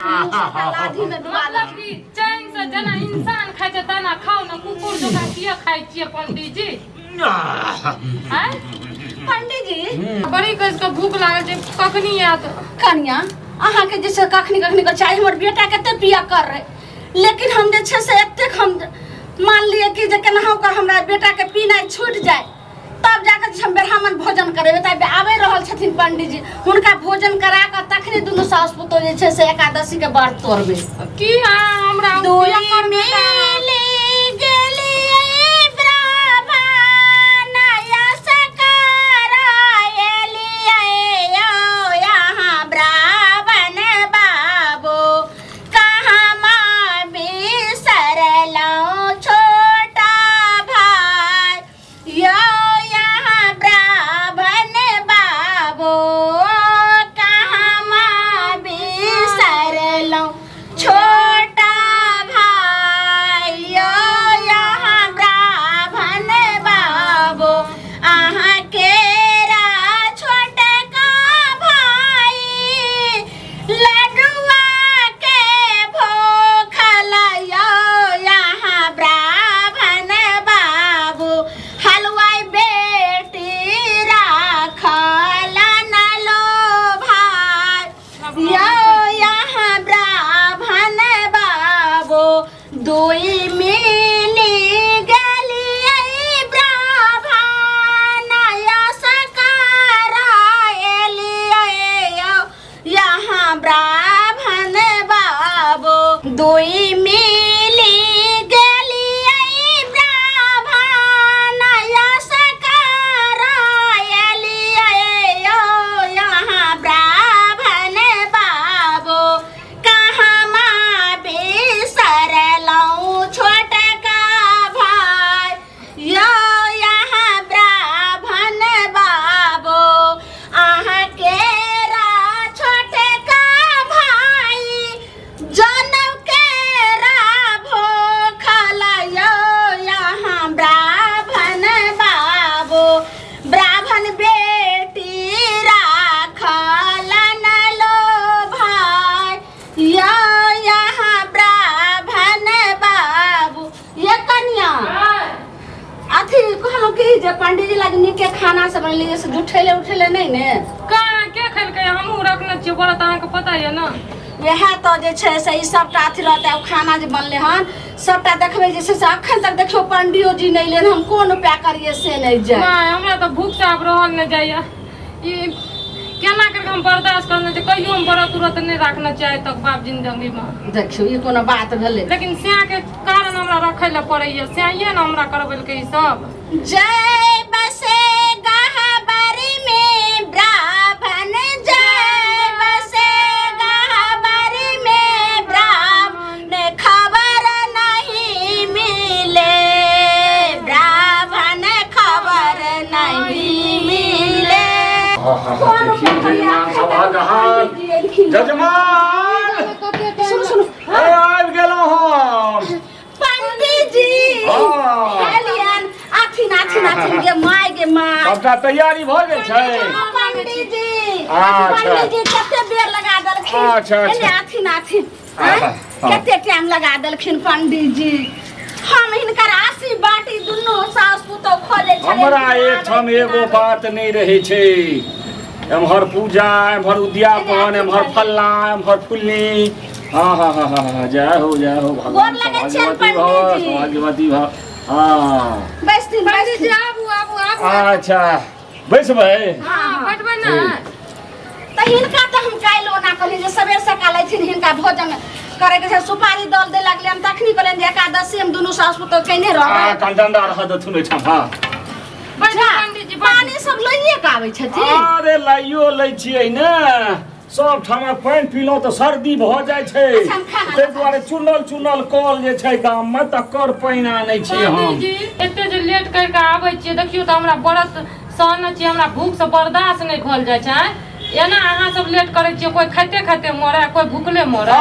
लाठी में डुबा मतलब कि चैन से जना इंसान खाइ छै तना खाओ ना कुकुर जकाँ किया खाइ छियै पंडित जी हैं पंडित जी बड़ी कस के भूख लागल छै कखनी आयत कन्या अहाँ के जैसे कखनी कखनी को चाहे हमर बेटा कते पिया कर रहे लेकिन हम जे छै से एतेक हम मान लिए कि जे केनाहु का हमरा बेटा के पीनाइ छूट जाए तब जाकर हम ब्राह्मण भोजन करेबे तब आबे रहल छथिन पंडित जी हुनका भोजन करा के तखने दुनू सास पुतोह जे छै से एकादशी के व्रत तोड़बे की हमरा दोई मिले गेलिए ब्राह्मण यसकरायलिए यो यहाँ ब्राह्मण बाबू कहाँ माँ बिसरलो छोटा भाई यो यहाँ ब्राह्मण बाबू कहाँ माँ बिसरलो छोटा भाई यो यहाँ ब्राह्मण बाबू अहाँ केरा छोटका भाई लड्डुआ के भूखल यो यहाँ ब्राह्मण बाबू हलवाई बेटी राखल न लो भाई यो यहाँ ब्राह्मण बाबू दुई मिली गेलिए ब्राह्मण यसकरायलिए यो यहाँ ब्राह्मण बाबू दुई मिली गेलिए ब्राह्मण यसकरायलिए यो यहाँ ब्राह्मण बाबू कहाँ माँ बिसरलो छोटका भाई यो यहाँ ब्राह्मण बाबू अहाँ केरा छोटका भाई जनम केरा भूखल यो यहाँ ब्राह्मण बाबू ब्राह्मण बेटी राखल न लो भाई यो यहाँ ब्राह्मण बाबू ये कन्या अथी कहलो कि जे पंडित जी लग नीके खाना सब बनले से उठेले उठेले नहीं ने का के खेलकै हमहू रखने छियै बोला त अहाँके पता ये ना वह तो जे छै से ई सबटा अथी रहते खाना जे बनले हन सबटा देखबे जे छै से अखन तक देखियो पंडियो जी नहीं लेन हम कोन उपाय करिए से नहीं जाय नहीं हमरा तो भूख से अब रहल नहीं जाइए ई केना करके हम बर्दाश्त करने छै कहियो हम बड़ा तुरंत नहीं रखना चाहे तक बाप जिंदगी में देखियो ई कोनो बात भेले लेकिन स्याह के कारण हमरा रखे ला पड़ैया स्याहिए ना हमरा करबेलकै ई सब जय बसे गहबरी में ब्राह्मण जय बसे गहबरी में ब्राह्मण खबर नहीं मिले ब्राह्मण खबर नहीं मिले जजमान सुनो सुनो आबि गेलहुँ हम पंडित जी एलियन आथिन आथिन आथिन गे माय सबटा तैयारी भऽ गेल छै पंडित जी अच्छा। पंडित जी कते देर लगा देलखिन अच्छा, अच्छा। एने आथिन आथिन हाँ। कते टाइम लगा देलखिन पंडित जी हम हिनकर आसी बाटी दुनू सास पुतोह खोजे छले हमरा एकठाम एगो बात नहि रहै छै एम्हर पूजा एम्हर उद्यापन एम्हर फल्ला एम्हर फुल्ली हाँ हाँ हाँ हाँ जय हो गोर लगै छै पंडित जी। भाग्यवती भव हाँ बैसती पंडित जी बैसती आबू आबू आबू अच्छा बैसबै हाँ बैठबै ना त हिनका त हम काल्हि ओना कहली जे सबेर सकाल अथिन हिनका भोजन करे के छै सुपारी दल दे लगले हम तखनी कहलियन जे एकादशी हम दुनू सास पुतोह केने रहबै कंडा रह दथुन ओहिठाम हाँ बैठू पंडित जी पानी सब लइए के आबै छथिन अरे लाइयो लै छियै ने सब ठाम पानि पीलहुँ तऽ सर्दी भऽ जाइ छै अच्छा, हम खाना ताहि दुआरे चुनल कल जे छै गाममे तकर पानि आनै छियै हम पंडित जी एते जे लेट करके आबै छियै देखियो तऽ हमरा बरस सहने छियै हमरा भूख से बर्दाश्त नहीं भल जाइ छै एना अहाँ सब लेट करै छियै कोई खाइते खाइते मरे कोई भूखले मरे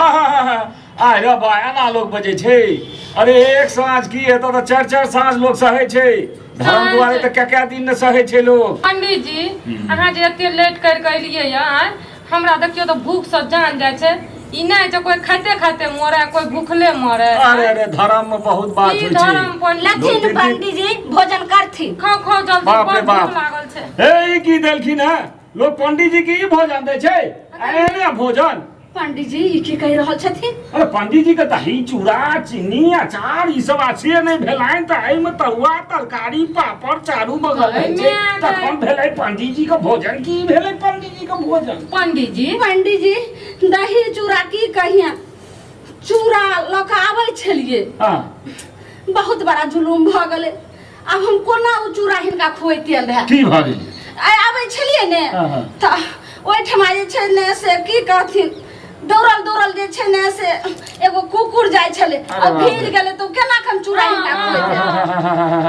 आय रे बा एना लोग बजै छै अरे एक साँझ की एतऽ तऽ चारि साँझ लोग सहै छै धर्म दुआरे तऽ क्या दिन न सहै छै लोग पंडित जी अहाँ जे एते लेट कर के एलियै हमरा देखियो तऽ भूख से जान जाइ छै ई नहीं जो कोई खाते खाते मरे कोई भूखले मरे। अरे अरे धर्म में बहुत बात ई होई धर्म छै। पंडित लथिन पंडित जी भोजन करथिन। खाओ जल्दी बाप रे बहुत बाप। भूख लागल छै। हे ई की देलखिन है लोग पंडित जी की भोजन दे छै। एने भोजन पंडित जी ई की कहि रहल छथिन? अरे पंडित जी के दही चूड़ा चीनी अचार ई सब अच्छे नहीं भेलाइन त एहि में तरुआ तरकारी पापड़ चारू बगल है छै तखन भेलै पंडित जी के भोजन की भेलै पंडित जी के भोजन। पंडित जी दही चूड़ा की कहिया चूड़ा लऽ कऽ आबै छलिए हां बहुत बड़ा जुलूम भ गेलै। अब हम कोना ओ चूड़ा हिनका खुएतियन रहे की भ गेलै आबै छलिए ने हाँ। त ओहिठमा जे छै ने से की कहथिन दौड़ल जे छै ने से एगो कुकुर जाइ छले अब भीड़ गेले तो केना हम चूड़ा हिनका खुएतियन।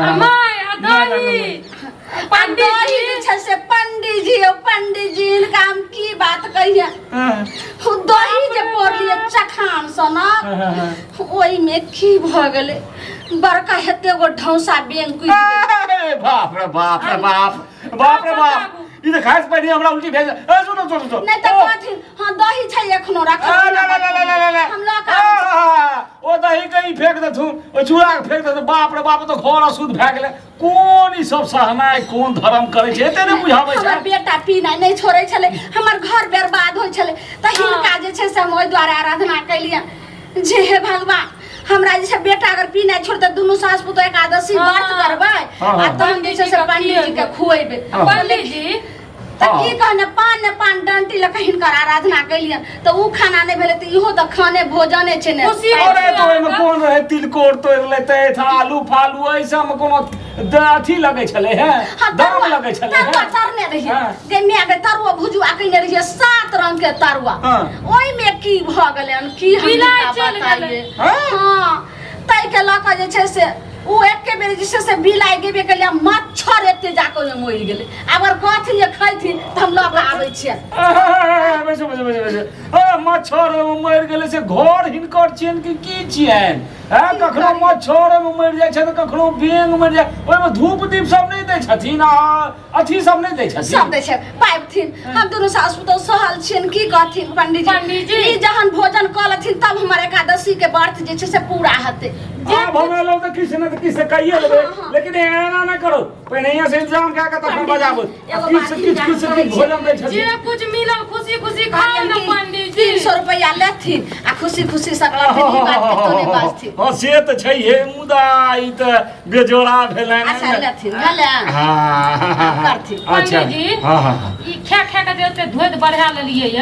अमाय दही पंडित जी जे छै से पंडित जी इनका हम की बात कहिए दही जे पोरलिए चखान सना ओई में की भ गेले बड़का हेते गो ढौसा बेंग कुइ गेले। बाप रे बाप रे बाप बाप रे बाप ई त खास पहिले हमरा उल्टी भेज सुनो नहीं तो कथि हां दही छै एखनो राखल हम लऽ कऽ ओ दही कहीं फेंक देथु ओ चूड़ा के फेंक देथु बाप रे बाप तो घर अशुद्ध भए गेलै कोन ई सब सहनाय कोन धर्म करे छै एते नै बुझाबै छै। हमर बेटा पीनाइ नहीं छोड़ै छले हमर घर बर्बाद होइ छले त हिनका जे छै से हम ओइ द्वारा आराधना कैलिए जे हे भगवान हमरा जे छै बेटा अगर पीनाइ छोड़ त दुनू सास पुतोह एकादशी व्रत करबै आ तहन जे छै से पंडित जी के खुएबै। पंडित जी त की कहने पान डंटी लऽ के हिनकर आराधना कैलिए त उ खाना नहीं भेले त इहो त खाने भोजने छै ने। अरे तो एमे कोन रहे तिलकोर तोड़ लेते था आलू फालू ऐसा में कोनो अथी लगे छले है दाम लगे छले है तरुआ तरने रहिए गेमिया के तरुआ भुजुआ कइने रहिए 7 रंग के तरुआ ओइ में की भ गेलै की बिलाइ चल गेलै। हां तै के लऽ के जे छै से उ एके बेर जे छै से बिलाइ गेबे के लिए मच्छर एते जाके में मोइल गेलै अगर कथि ये खैथिन त हम लऽ के आबै छियै। बस मच्छर मरि गेलै से घर हिनकर छियन की छियन है कखनो मच्छर मरि जाइ छै त कखनो बेंग मरि जाइ ओइ में धूप दीप सब नहीं दै छथिन आ अथी सब नहीं दै छथिन सब दै छै पाइपथिन हम दुनू सास पुतोह सहल छियन की कहथिन पंडित जी ई जहन भोजन क लथिन तब हमर एकादशी के व्रत जे छै से पूरा हेतै। अब हमें लोग तो किसी न किसी से कहिए लेबे लेकिन एना ना करो पहले यहाँ से इंतजाम क्या करता हम बजाबो किस भोजन दे छथि जे कुछ मिलल खुशी खाओ न पंडित जी 300 रुपया लेथिन आ खुशी सकलथिन ई बात के तो नहीं बाजथिन। हां से त छै हे मुदा ई त बेजोड़ा भेलै ना। अच्छा लेथिन भले हां करथिन पंडित जी हां ई खा के देते धोइत बढ़ा लेलिए य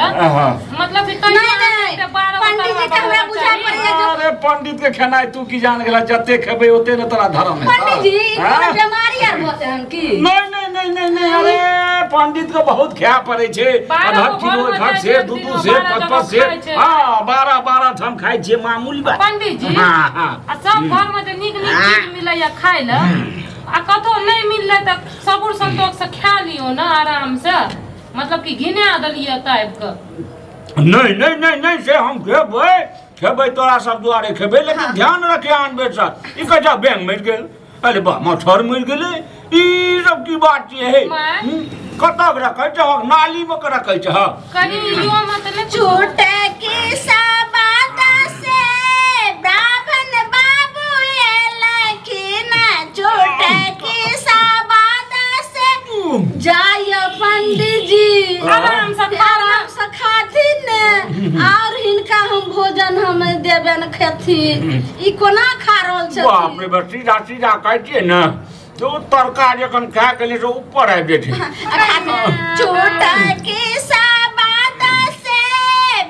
मतलब कि तई नहीं पंडित जी के हमरा बुझा पड़िए अरे पंडित के खेनाई तू की जान गेला जते खेबे ओते न तोरा धर्म है। पंडित जी कोनो बीमारी आर होते हम की नहीं अरे पंडित को बहुत ख्या पड़े छे आधा किलो घाट से दूध से 5 से हां 12 हम खाइ छे मामूली बात पंडित जी। हां आ सब घर में जे नीक चीज मिलैया खाइ ल आ कतो नहीं मिलले त सबुर संतोष से खा लियो ना आराम से मतलब कि घिना दलिए टाइप के। नहीं से हम खेबै तोरा सब दुआरे खेबै लेकिन ध्यान रखे आन बेटा ई कजा बैंक मर गेल अरे बा मच्छर मर गेले ई सब की बात है कतक रखे छ नाली में के रखे छ कहीं यो मत ले छोटे की साबात से ब्राह्मण बाबू लखीना छोटे की साबात से जाय पंडित जी आराम से खाथिन ने और हिनका हम भोजन हम देबे न खेथिन ई कोना खा रहल छथिन। बाप रे बस सीधा कहै छियै न तो तरकारी जखन खा के लिए ऊपर आबि जाइ छै। छोटा के साबात से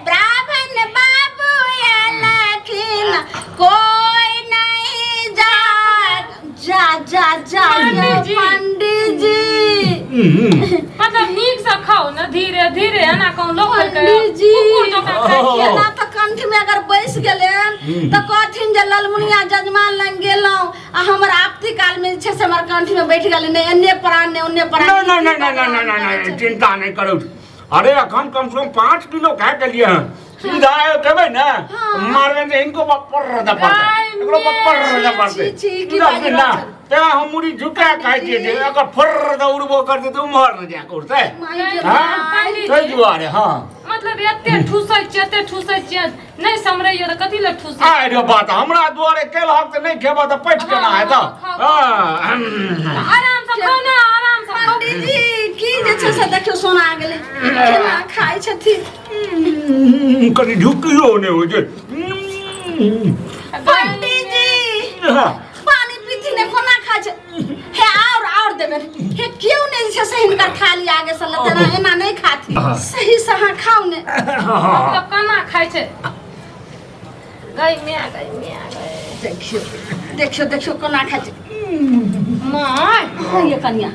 ब्राह्मण बाबू लखीन कोई नहीं जा पंडित जी मतलब नीक से खाओ ना धीरे धीरे है ना कहूं लोग पंडित जी केना त कंठ में अगर बैस गेले त कथिन जे ललमुनिया जजमान लंग गेलौ आ हमर आपती काल में छै से हमर कंठ में बैठ गेले ने एन्ने प्राण ने ओन्ने प्राण नहीं चिंता नहीं करो अरे अखन कम से कम 5 किलो खा के लिए हैं सीधा आयो कहबे ना मारबे तो इनको पर दबा एकरो पर दबा दे की ना तेरा हम मुड़ी झुका खाई के अगर फर दौड़बो करते तो मर न जा करते हां कई दुआरे हां मतलब एते ठुसै छै नहीं समरैय त कथि ल ठुसै आ रे बात हमरा दुआरे केल हक त नहीं खेबा त पैठ केना है त आराम से खाओ ना आराम से खाओ पंडित जी की जे छै से देखियो सोना आ गेलै केना खाइ छथिन कनी झुकियो ने हो जे पंडित जी पानी पीती ने कोना खाइ छै हे और देबे हे क्यों नहीं छै से हिनकर थाली आगे से लते एना नहीं खाती सही से हां खाओ ने मतलब केना खाइ छै गई मिया देखियो कोना खाइ छै माय ये कन्या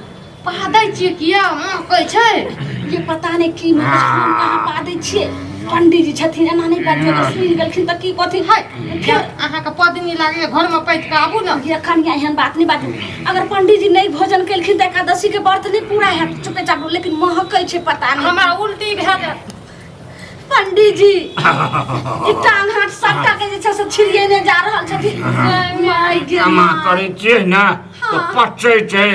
पादै छियै किया मां कहै छै ये पता नहीं की मैं हम कहां पादै छियै पंडित जी छथिन एना नहीं बात सुनि गेलखिन त की कथि है फिर अहाँ के पदनी लागे घर में पैठ के आबू ना ये कन्या एहन बात नहीं बात अगर पंडित जी नहीं भोजन केलखिन त एकादशी के व्रत नहीं पूरा है चुपे चाप लेकिन महकै छै पता नहीं हमरा उल्टी भए जात पंडित जी ई टांग हाथ सबटा के जे छै से छिड़िए ने जा रहल छथिन माय गे अमा करै छै ना तो पचै छै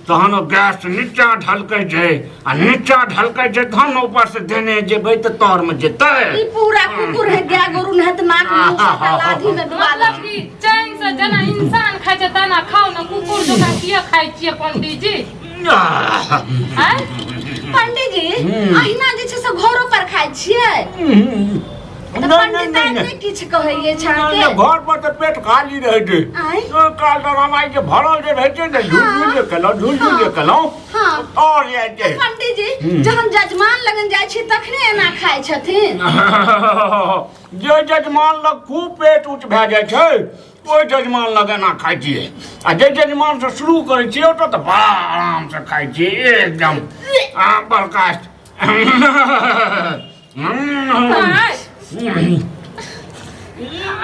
तहन गैस नीचा ढलकै छै आ नीचा ढलकै छै तहन ऊपर से देने जेबै त तौर में जेतै ई पूरा कुकुर है गाय गोरु है त नाक मुंह से लाठी में डुबा मतलब कि चैन से जना इंसान खाइ छै तना खाओ ना कुकुर जका किया खाइ छियै पंडित जी हैं पंडित जी अहिना जे छै से घरो पर खाइ छियै नहीं किछ कहैये छाके घर पर तो पेट खाली रहे छै काल तो हमारी के भरल जे रहे छै ने झूठ जे केलौ हां और ये छै पंडित जी जहन जजमान लगन जाय छी तखने एना खाइ छथिन जे जजमान लग खूब पेट उच्च भए जाइ छै ओइ जजमान लग एना खाइ छियै आ जे जजमान से शुरू करै छियै ओतऽ तऽ बड़ा आराम से खाइ छियै एकदम बर्दाश्त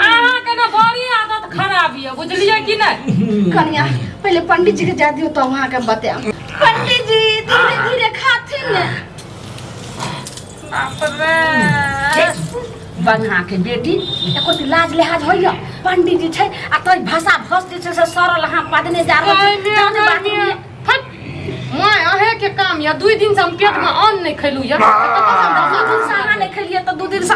अहाँ के ना बड़ी आदत खराब है बुझलिए कि नहीं कन्या पहले पंडित जी के जा दियो तो वहां के बताएब पंडित जी धीरे धीरे खाथिन ने बाप रे बंगा के बेटी एको लाज लिहाज होइया पंडित जी छै आ तोय भाषा भस जे छै से सरल हां पादने जा रहल छै मैं अहे के काम या 2 दिन से हम पेट में अन्न नहीं खैलू या सारा नहीं खलिए तो 2 दिन से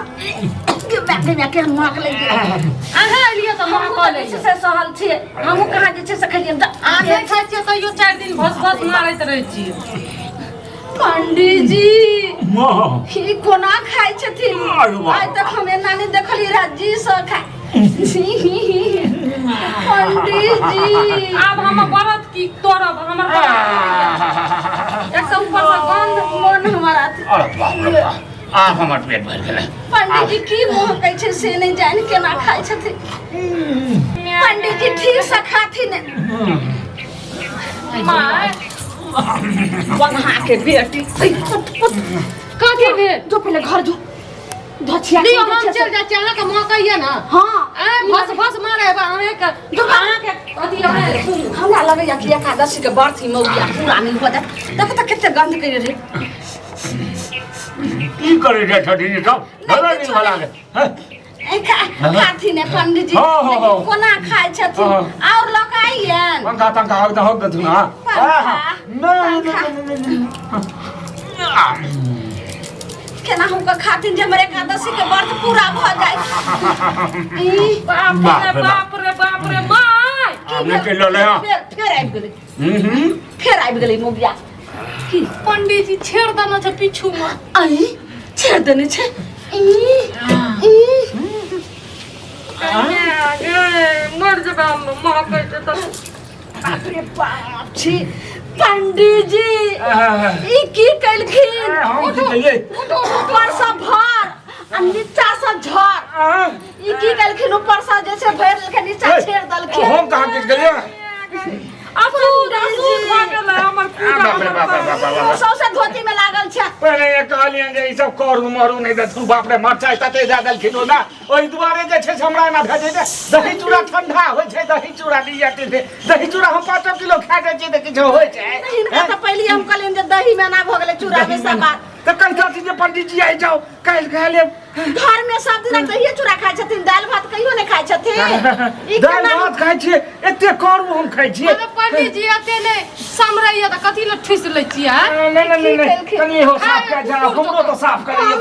बैठे में के माक ले अहे लिए तो मां को ले से सहल छिए हमहु कहां जे छै से खलिए आगे खाइ छियै तो यो 4 दिन भस मारैत रहै छी पंडित जी ही कोना खाइ छथिन आइ तक हमे नानी देखली राजी से खाइ पंडित जी अब हम व्रत की तोरब हमर एक सब ऊपर से गंध मन हमारा आप हमर पेट भर गेलै पंडित जी की मोह कहै छै से नहीं जान केना खाइ छथिन पंडित जी ठीक से खाथिन माय वहां के बेटी कथी भेल जो पहले घर जो धछिया लियो हम चल जा चाहा के मौका ये ना हां ए भस मारे बा अहे के जो अहाँ के अथी हमरा लगैया कि एकादशी के व्रत ही मौगिया पूरा नहीं होता देखो तो कितने गंध करे रे की करे रे छथिन सब भला दिन भला के खाथी ने पंडित जी कोना खाइ छथिन और लकाइयन पंखा तंखा हक द हक दथुना केना हमका खातिन जे हमर एकादशी के व्रत पूरा भ जाय बाप रे माय आपने के लो ले फिर आबि गेलै मोगिया की पंडित जी छेड़ देना छै पीछू में आई छेड़ देने छै मर जबा महकै छै त अरे बाप छी पंडित जी ई की कलखिन ऊपर से भर आ नीचा से झर ई की कलखिन ऊपर से जे छै भर देलखिन नीचा छेड़ देलखिन हम कहां किस गेलिए असूद भऽ गेलै हमर पूजा सौसे धोती में लागल छै पहले ये कहलियन जे ई सब करू मरू नहीं दथु बाप रे मरचाई तते जा देलखिन ना ओइ दुआरे जे छै हमरा ना भेजै दे दही चूड़ा ठंडा होय छै दही चूड़ा लिया ते दही चूड़ा हम 5 किलो खा जाय छै त किछो होय छै इनका तो पहले हम कहलियन जे दही में ना भ गेलै चूड़ा में सब बात तो कहता थी जे पंडित जी आई जाओ काल खा ले घर में सब दिन दही चूड़ा खाइ छथिन दाल भात कहियो नहीं खाइ छथिन दाल भात खाइ छिए एते करू हम खाइ छिए मतलब पंडित जी एते नहीं समरैया त कथि ल ठुस लै छियै नहीं कनी हो साफ कर जा हमरो तो साफ करिए